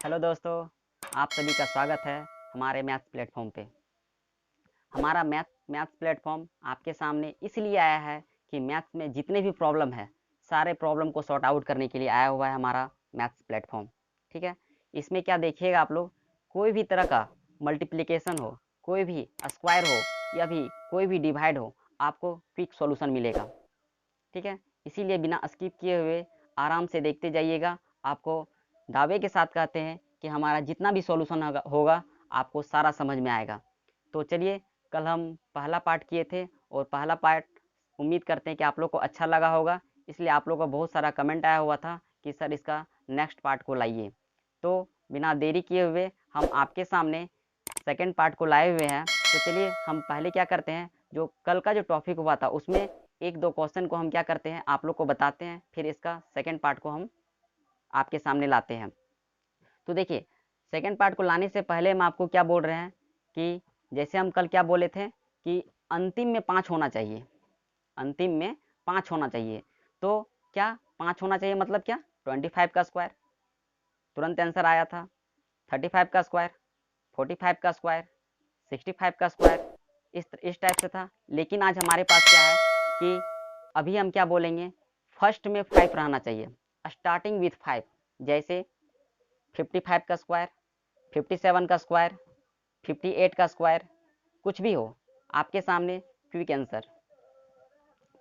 Hello दोस्तों, आप सभी का स्वागत है हमारे मैथ्स प्लेटफॉर्म पे। हमारा मैथ्स प्लेटफॉर्म आपके सामने इसलिए आया है कि मैथ्स में जितने भी प्रॉब्लम है सारे प्रॉब्लम को सॉर्ट आउट करने के लिए आया हुआ है हमारा मैथ्स प्लेटफॉर्म। ठीक है, इसमें क्या देखिएगा आप लोग, कोई भी तरह का मल्टीप्लिकेशन हो, कोई भी स्क्वायर हो या भी कोई भी डिवाइड हो, आपको क्विक सॉल्यूशन मिलेगा। ठीक है, इसीलिए बिना स्किप किए हुए आराम से देखते जाइएगा। आपको दावे के साथ कहते हैं कि हमारा जितना भी सॉल्यूशन होगा आपको सारा समझ में आएगा। तो चलिए, कल हम पहला पार्ट किए थे और पहला पार्ट उम्मीद करते हैं कि आप लोग को अच्छा लगा होगा, इसलिए आप लोग को बहुत सारा कमेंट आया हुआ था कि सर इसका नेक्स्ट पार्ट को लाइए। तो बिना देरी किए हुए हम आपके सामने सेकेंड पार्ट को लाए हुए हैं। तो चलिए हम पहले क्या करते हैं, जो कल का जो टॉपिक हुआ था उसमें एक दो क्वेश्चन को हम क्या करते हैं आप लोग को बताते हैं, फिर इसका सेकेंड पार्ट को हम आपके सामने लाते हैं। तो देखिए, सेकेंड पार्ट को लाने से पहले हम आपको क्या बोल रहे हैं कि जैसे हम कल क्या बोले थे कि अंतिम में 5 होना चाहिए, अंतिम में 5 होना चाहिए। तो क्या 5 होना चाहिए मतलब क्या, 25 का स्क्वायर, तुरंत आंसर आया था। 35 का स्क्वायर, 45 का स्क्वायर, 65 का स्क्वायर, इस टाइप से था। लेकिन आज हमारे पास क्या है कि अभी हम क्या बोलेंगे, फर्स्ट में 5 रहना चाहिए, स्टार्टिंग विथ 5। जैसे 55 का स्क्वायर, 57 का स्क्वायर, 58 का स्क्वायर, कुछ भी हो आपके सामने क्विक आंसर।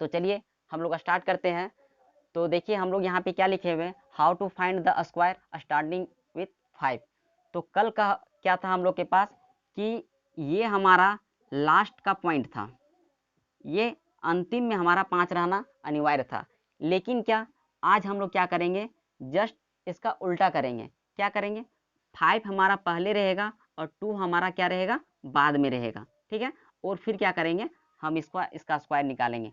तो चलिए हम लोग स्टार्ट करते हैं। तो देखिए हम लोग यहाँ पे क्या लिखे हुए हैं, how to find the square starting with 5। तो कल का क्या था हम लोग के पास कि ये हमारा लास्ट का पॉइंट था, ये अंतिम में हमारा 5 रहना अनिवार्य था। लेकिन क्या आज हम लोग क्या करेंगे, जस्ट इसका उल्टा करेंगे। क्या करेंगे, 5 हमारा पहले रहेगा और 2 हमारा क्या रहेगा, बाद में रहेगा। ठीक है, और फिर क्या करेंगे, हम इसका स्क्वायर निकालेंगे।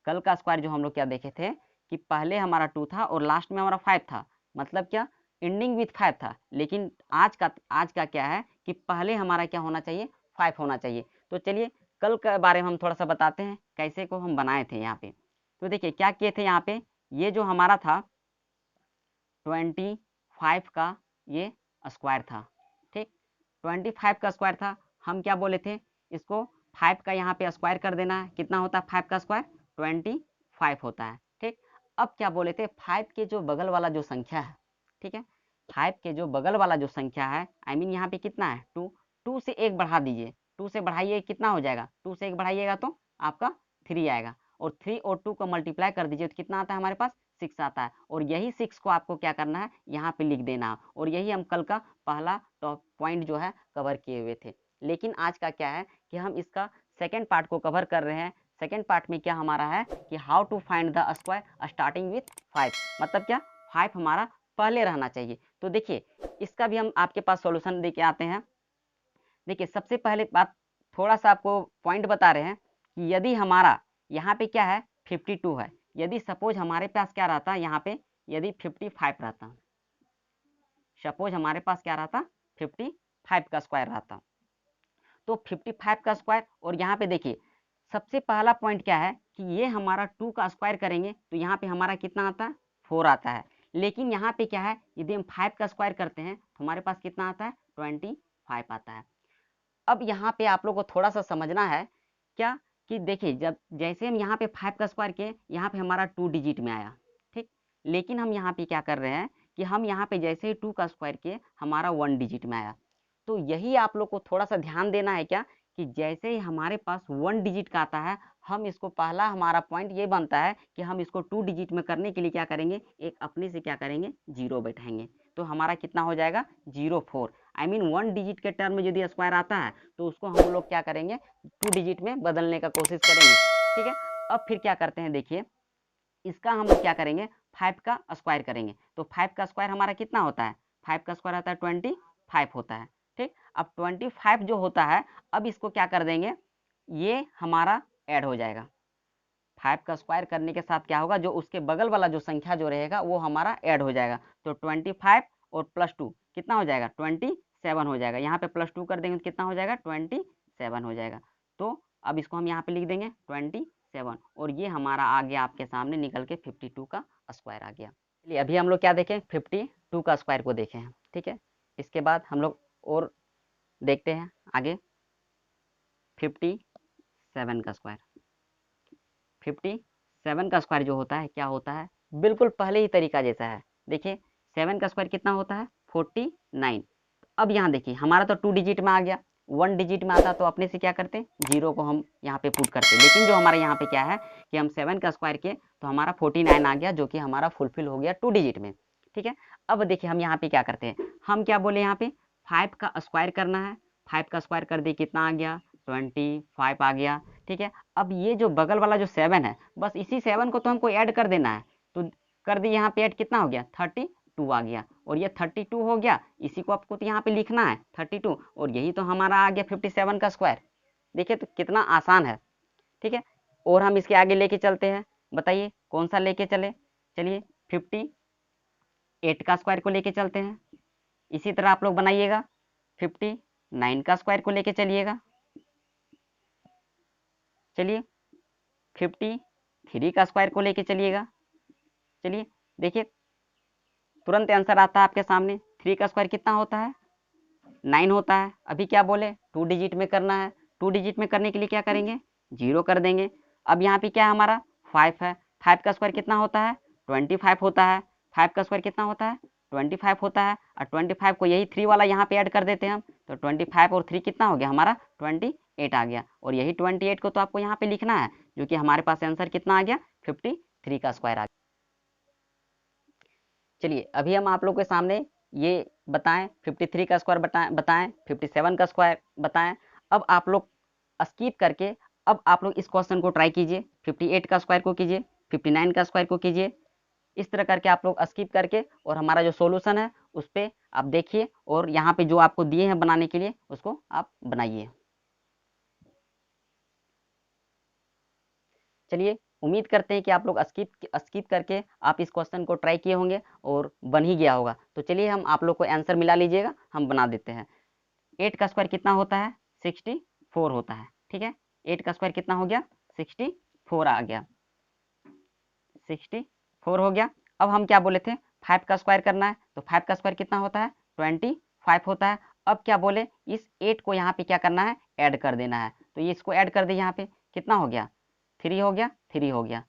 कल का स्क्वायर जो हम लोग क्या देखे थे कि पहले हमारा 2 था और लास्ट में हमारा 5 था, मतलब क्या एंडिंग विथ 5 था। लेकिन आज का क्या है कि पहले हमारा क्या होना चाहिए, 5 होना चाहिए। तो चलिए कल के बारे में हम थोड़ा सा बताते हैं कैसे को हम बनाए थे यहाँ पे। तो देखिए क्या किए थे यहाँ पे, ये जो हमारा था 25 का ये स्क्वायर था। ठीक, 25 का स्क्वायर था। हम क्या बोले थे, इसको 5 का यहाँ पे स्क्वायर कर देना है। कितना होता है 5 का स्क्वायर, 25 होता है। ठीक, अब क्या बोले थे, 5 के जो बगल वाला जो संख्या है, ठीक है, 5 के जो बगल वाला जो संख्या है, आई मीन यहाँ पे कितना है 2, 2 से 1 बढ़ा दीजिए। 2 से बढ़ाइए कितना हो जाएगा, 2 से 1 बढ़ाइएगा तो आपका 3 आएगा, और 3 और 2 को मल्टीप्लाई कर दीजिए तो कितना आता है हमारे पास, 6 आता है। और यही 6 को आपको क्या करना है, यहाँ पे लिख देना है। और यही हम कल का पहला टॉप पॉइंट जो है कवर किए हुए थे। लेकिन आज का क्या है कि हम इसका सेकेंड पार्ट को कवर कर रहे हैं। सेकेंड पार्ट में क्या हमारा है कि how to find the square starting with 5, मतलब क्या 5 हमारा पहले रहना चाहिए। तो देखिए इसका भी हम आपके पास सॉल्यूशन देके आते हैं। देखिए सबसे पहले बात, थोड़ा सा आपको पॉइंट बता रहे हैं कि यदि हमारा यहाँ पे क्या है 52 है, यदि सपोज हमारे पास क्या रहता यहाँ पे, यदि 55 रहता, सपोज हमारे पास क्या रहता 55 का स्क्वायर रहता, तो 55 का स्क्वायर, और यहाँ पे देखिए सबसे पहला पॉइंट क्या है कि ये हमारा 2 का स्क्वायर करेंगे तो यहाँ पे हमारा कितना आता है 4 आता है। लेकिन यहाँ पे क्या है, यदि हम 5 का स्क्वायर करते हैं तो हमारे पास कितना आता है 25 आता है। अब यहाँ पे आप लोग को थोड़ा सा समझना है क्या कि देखिए जब जैसे हम यहाँ पे 5 का स्क्वायर किए, यहाँ पे हमारा 2 डिजिट में आया। ठीक, लेकिन हम यहाँ पे क्या कर रहे हैं कि हम यहाँ पे जैसे ही 2 का स्क्वायर किए हमारा 1 डिजिट में आया। तो यही आप लोग को थोड़ा सा ध्यान देना है क्या कि जैसे ही हमारे पास 1 डिजिट का आता है, हम इसको पहला हमारा पॉइंट ये बनता है कि हम इसको 2 डिजिट में करने के लिए क्या करेंगे, एक अपने से क्या करेंगे 0 बैठाएंगे। तो हमारा कितना हो जाएगा 04, आई मीन 1 डिजिट के टर्म में यदि स्क्वायर आता है तो उसको हम लोग क्या करेंगे 2 डिजिट में बदलने का कोशिश करेंगे। ठीक है, अब फिर क्या करते हैं, देखिए इसका हम लोग क्या करेंगे 5 का स्क्वायर करेंगे। तो 5 का स्क्वायर हमारा कितना होता है, 5 का स्क्वायर होता है 25 होता है। ठीक, अब 25 जो होता है, अब इसको क्या कर देंगे, ये हमारा ऐड हो जाएगा। 5 का स्क्वायर करने के साथ क्या होगा, जो उसके बगल वाला जो संख्या जो रहेगा वो हमारा ऐड हो जाएगा। तो 25 और +2 कितना हो जाएगा 27 हो जाएगा। यहाँ पे +2 कर देंगे तो कितना हो जाएगा 27 हो जाएगा। तो अब इसको हम यहाँ पे लिख देंगे 27, और ये हमारा आ गया आपके सामने निकल के 52 का स्क्वायर आ गया। चलिए अभी हम लोग क्या देखें 52 का स्क्वायर को देखें हैं। ठीक है, इसके बाद हम लोग और देखते हैं आगे 57 का स्क्वायर। 57 का स्क्वायर जो होता है क्या होता है, बिल्कुल पहले ही तरीका जैसा है। देखिए 7 का स्क्वायर कितना होता है 49। अब यहाँ देखिए हमारा तो 2 डिजिट में आ गया, 1 डिजिट में आता तो अपने से क्या करते हैं, 0 को हम यहाँ पे पुट करते, लेकिन जो हमारे यहाँ पे क्या है कि हम 7 का स्क्वायर किए तो हमारा 49 आ गया, जो कि हमारा फुलफिल हो गया 2 डिजिट में। ठीक है, अब देखिए हम यहाँ पे क्या करते हैं, हम क्या बोले यहाँ पे 5 का स्क्वायर करना है। 5 का स्क्वायर कर दिए कितना आ गया 25 आ गया। ठीक है, अब ये जो बगल वाला जो 7 है, बस इसी 7 को तो हमको ऐड कर देना है, तो कर दिए यहाँ पे ऐड, कितना हो गया 32 आ गया, और ये 32 हो गया, इसी को आपको तो यहाँ पे लिखना है 32, और यही तो हमारा आ गया 57 का स्क्वायर। देखिए तो कितना आसान है। ठीक है, और हम इसके आगे लेके चलते हैं, बताइए कौन सा लेके चले, चलिए 58 का स्क्वायर को लेके चलते हैं। इसी तरह आप लोग बनाइएगा, 59 का स्क्वायर को लेके चलिएगा, चलिए 53 का स्क्वायर को लेके चलिएगा। चलिए देखिए तुरंत आंसर आता है आपके सामने, 3 का स्क्वायर कितना होता है 9 होता है। अभी क्या बोले 2 डिजिट में करना है, 2 डिजिट में करने के लिए क्या करेंगे 0 कर देंगे। अब यहाँ पे क्या है हमारा 5 है, 5 का स्क्वायर कितना होता है 25 होता है। 5 का स्क्वायर कितना होता है 25 होता है, और 25 को यही 3 वाला यहाँ पे ऐड कर देते हैं हम, तो 25 और 3 कितना हो गया हमारा 28 आ गया, और यही 28 को तो आपको यहाँ पे लिखना है, जो कि हमारे पास आंसर कितना आ गया 53 का स्क्वायर आ गया। चलिए अभी हम आप लोग के सामने ये बताएं 53 का स्क्वायर बताएं 57 का स्क्वायर बताएं। अब आप लोग स्किप करके अब आप लोग इस क्वेश्चन को ट्राई कीजिए, 58 का स्क्वायर को कीजिए, 59 का स्क्वायर को कीजिए, इस तरह करके आप लोग स्किप करके, और हमारा जो सॉल्यूशन है उस पर आप देखिए, और यहाँ पे जो आपको दिए हैं बनाने के लिए उसको आप बनाइए। चलिए उम्मीद करते हैं कि आप लोग स्किप करके आप इस क्वेश्चन को ट्राई किए होंगे और बन ही गया होगा। तो चलिए हम आप लोग को आंसर मिला लीजिएगा, हम बना देते हैं। 8 का स्क्वायर कितना होता है 64 होता है। ठीक है, 8 का स्क्वायर कितना हो गया 64 आ गया, 64 हो गया। अब हम क्या बोले थे 5 का स्क्वायर करना है, तो 5 का स्क्वायर कितना होता है 25 होता है। अब क्या बोले इस 8 को यहाँ पे क्या करना है ऐड कर देना है, तो ये इसको ऐड कर दे, यहाँ पे कितना हो गया 3 हो गया, 3 हो गया,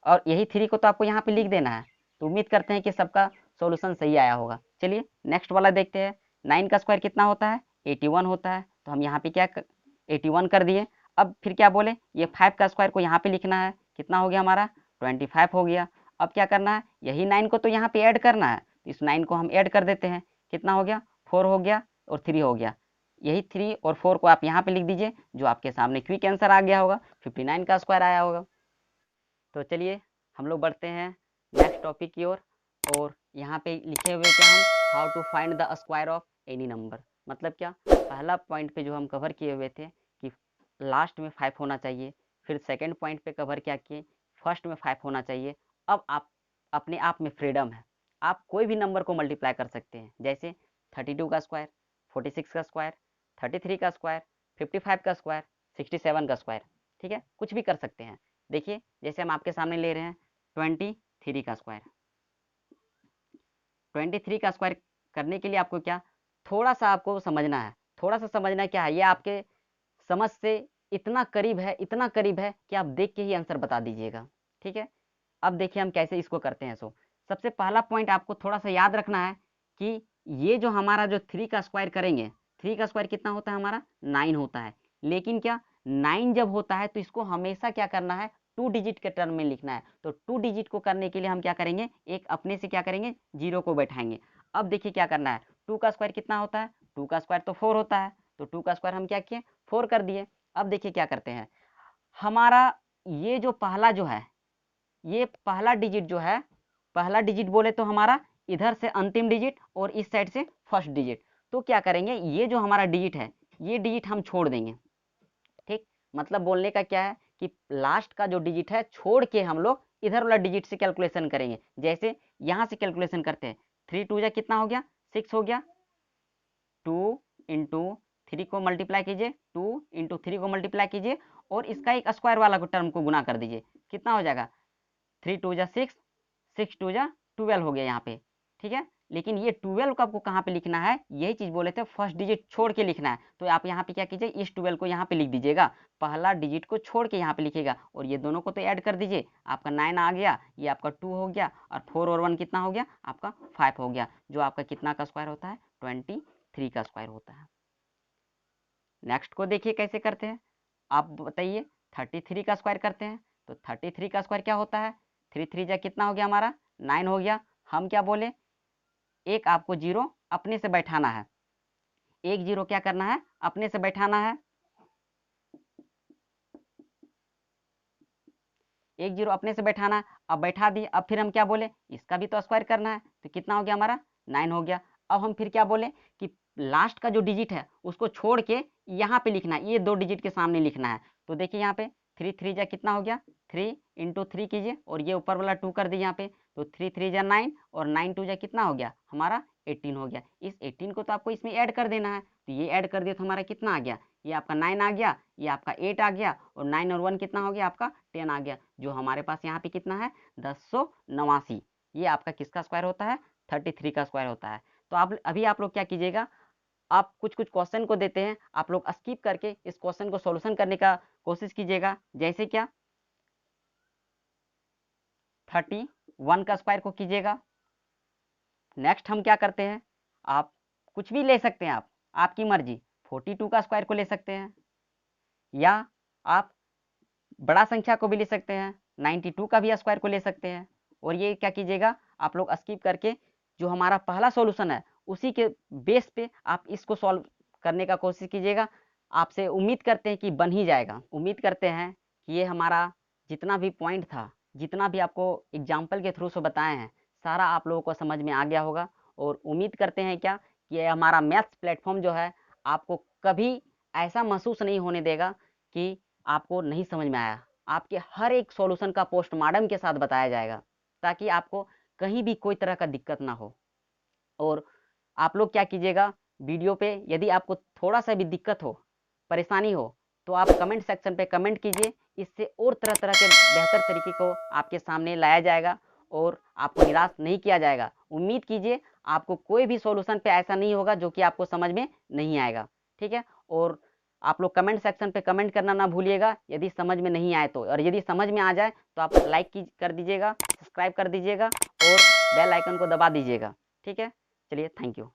और यही 3 को तो आपको यहाँ पे लिख देना है। तो उम्मीद करते हैं कि सबका सॉल्यूशन सही आया होगा। चलिए नेक्स्ट वाला देखते हैं। 9 का स्क्वायर कितना होता है 81 होता है, तो हम यहाँ पे क्या 81 कर दिए। अब फिर क्या बोले ये 5 का स्क्वायर को यहाँ पे लिखना है, कितना हो गया हमारा 25 हो गया। अब क्या करना है यही 9 को तो यहाँ पे ऐड करना है, तो इस 9 को हम ऐड कर देते हैं, कितना हो गया 4 हो गया और 3 हो गया। यही 3 और 4 को आप यहाँ पे लिख दीजिए, जो आपके सामने क्विक आंसर आ गया होगा, 59 का स्क्वायर आया होगा। तो चलिए हम लोग बढ़ते हैं नेक्स्ट टॉपिक की ओर, और यहाँ पे लिखे हुए क्या हम how to find the square of any number. मतलब क्या, पहला पॉइंट पे जो हम कवर किए हुए थे कि लास्ट में 5 होना चाहिए, फिर सेकंड पॉइंट पे कवर क्या किए फर्स्ट में 5 होना चाहिए। अब आप अपने आप में फ्रीडम है, आप कोई भी नंबर को मल्टीप्लाई कर सकते हैं, जैसे 32 का स्क्वायर, 46 का स्क्वायर, 33 का स्क्वायर, 55 का स्क्वायर, 67 का स्क्वायर। ठीक है, कुछ भी कर सकते हैं। देखिए जैसे हम आपके सामने ले रहे हैं 23 का स्क्वायर, 23 का स्क्वायर करने के लिए आपको क्या थोड़ा सा आपको समझना है, थोड़ा सा समझना क्या है, ये आपके समझ से इतना करीब है, इतना करीब है कि आप देख के ही आंसर बता दीजिएगा। ठीक है, अब देखिए हम कैसे इसको करते हैं। सो सबसे पहला पॉइंट आपको थोड़ा सा याद रखना है कि ये जो हमारा जो 3 का स्क्वायर करेंगे, 3 का स्क्वायर कितना होता है हमारा 9 होता है, लेकिन क्या 9 जब होता है तो इसको हमेशा क्या करना है 2 डिजिट के टर्म में लिखना है। तो 2 डिजिट को करने के लिए हम क्या करेंगे, एक अपने से क्या करेंगे 0 को बैठाएंगे। अब देखिए क्या करना है, 2 का स्क्वायर कितना होता है 2 का स्क्वायर तो 4 होता है, तो 2 का स्क्वायर हम क्या किए 4 कर दिए। अब देखिए क्या करते हैं, हमारा ये जो पहला जो है, ये पहला डिजिट जो है, पहला डिजिट बोले तो हमारा इधर से अंतिम डिजिट और इस साइड से फर्स्ट डिजिट, तो क्या करेंगे ये जो हमारा डिजिट है ये डिजिट हम छोड़ देंगे। ठीक, मतलब बोलने का क्या है कि लास्ट का जो डिजिट है छोड़ के हम लोग इधर वाला डिजिट से कैलकुलेशन करेंगे। जैसे यहाँ से कैलकुलेशन करते हैं, 3 2 जा कितना हो गया 6 हो गया, 2 इंटू 3 को मल्टीप्लाई कीजिए, 2 इंटू 3 को मल्टीप्लाई कीजिए, और इसका एक स्क्वायर वाला को टर्म को गुना कर दीजिए, कितना हो जाएगा 3 2 जा 6, 6 2 जा 12 हो गया यहाँ पे। ठीक है, लेकिन ये 12 को आपको कहाँ पे लिखना है, यही चीज़ बोले थे, फर्स्ट डिजिट छोड़ के लिखना है। तो आप यहाँ पे क्या कीजिए, इस 12 को यहाँ पे लिख दीजिएगा, पहला डिजिट को छोड़ के यहाँ पे लिखिएगा, और ये दोनों को तो ऐड कर दीजिए, आपका 9 आ गया, ये आपका 2 हो गया, और 4 और 1 कितना हो गया, आपका 5 हो गया, जो आपका कितना का स्क्वायर होता है, 23 का स्क्वायर होता है। नेक्स्ट को देखिए कैसे करते हैं, आप बताइए। 33 का स्क्वायर करते हैं, तो 33 का स्क्वायर क्या होता है, 3 3 जा कितना हो गया हमारा, 9 हो गया। हम क्या बोले, एक आपको जीरो अपने से बैठाना है, एक जीरो क्या करना है, अपने से बैठाना है, एक जीरो अपने से बैठाना है। अब बैठा दिए, अब फिर हम क्या बोले, इसका भी तो स्क्वायर करना है, तो कितना हो गया हमारा, 9 हो गया। अब हम फिर क्या बोले कि लास्ट का जो डिजिट है उसको छोड़ के यहाँ पे लिखना है, ये 2 डिजिट के सामने लिखना है। तो देखिए यहाँ पे 3 3 जा कितना हो गया, 3 इंटू 3 कीजिए, और ये ऊपर वाला 2 कर दिए यहाँ पे, तो 3 3 जा 9, और 9 2 जा कितना हो गया हमारा, 18 हो गया। इस 18 को तो आपको इसमें ऐड कर देना है, तो ये ऐड कर दिया तो हमारा कितना आ गया, ये आपका 9 आ गया, ये आपका 8 आ गया, और 9 और 1 कितना हो गया, आपका 10 आ गया, जो हमारे पास यहाँ पे कितना है, 1089। ये आपका किसका स्क्वायर होता है, 33 का स्क्वायर होता है। तो आप अभी आप लोग क्या कीजिएगा, आप कुछ कुछ क्वेश्चन को देते हैं, आप लोग स्किप करके इस क्वेश्चन को सॉल्यूशन करने का कोशिश कीजिएगा। जैसे क्या, 31 का स्क्वायर को कीजिएगा। नेक्स्ट हम क्या करते हैं, आप कुछ भी ले सकते हैं, आप आपकी मर्जी, 42 का स्क्वायर को ले सकते हैं, या आप बड़ा संख्या को भी ले सकते हैं, 92 का भी स्क्वायर को ले सकते हैं। और ये क्या कीजिएगा, आप लोग स्किप करके जो हमारा पहला सॉल्यूशन है उसी के बेस पे आप इसको सॉल्व करने का कोशिश कीजिएगा। आपसे उम्मीद करते हैं कि बन ही जाएगा, उम्मीद करते हैं कि ये हमारा जितना भी पॉइंट था, जितना भी आपको एग्जाम्पल के थ्रू से बताए हैं, सारा आप लोगों को समझ में आ गया होगा। और उम्मीद करते हैं क्या कि ये हमारा मैथ्स प्लेटफॉर्म जो है आपको कभी ऐसा महसूस नहीं होने देगा कि आपको नहीं समझ में आया। आपके हर एक सॉल्यूशन का पोस्टमार्टम के साथ बताया जाएगा, ताकि आपको कहीं भी कोई तरह का दिक्कत ना हो। और आप लोग क्या कीजिएगा, वीडियो पे यदि आपको थोड़ा सा भी दिक्कत हो, परेशानी हो, तो आप कमेंट सेक्शन पे कमेंट कीजिए, इससे और तरह तरह के बेहतर तरीके को आपके सामने लाया जाएगा, और आपको निराश नहीं किया जाएगा। उम्मीद कीजिए आपको कोई भी सॉल्यूशन पे ऐसा नहीं होगा जो कि आपको समझ में नहीं आएगा, ठीक है। और आप लोग कमेंट सेक्शन पे कमेंट करना ना भूलिएगा यदि समझ में नहीं आए तो, और यदि समझ में आ जाए तो आप लाइक कर दीजिएगा, सब्सक्राइब कर दीजिएगा, और बेल आइकन को दबा दीजिएगा, ठीक है। चलिए, थैंक यू।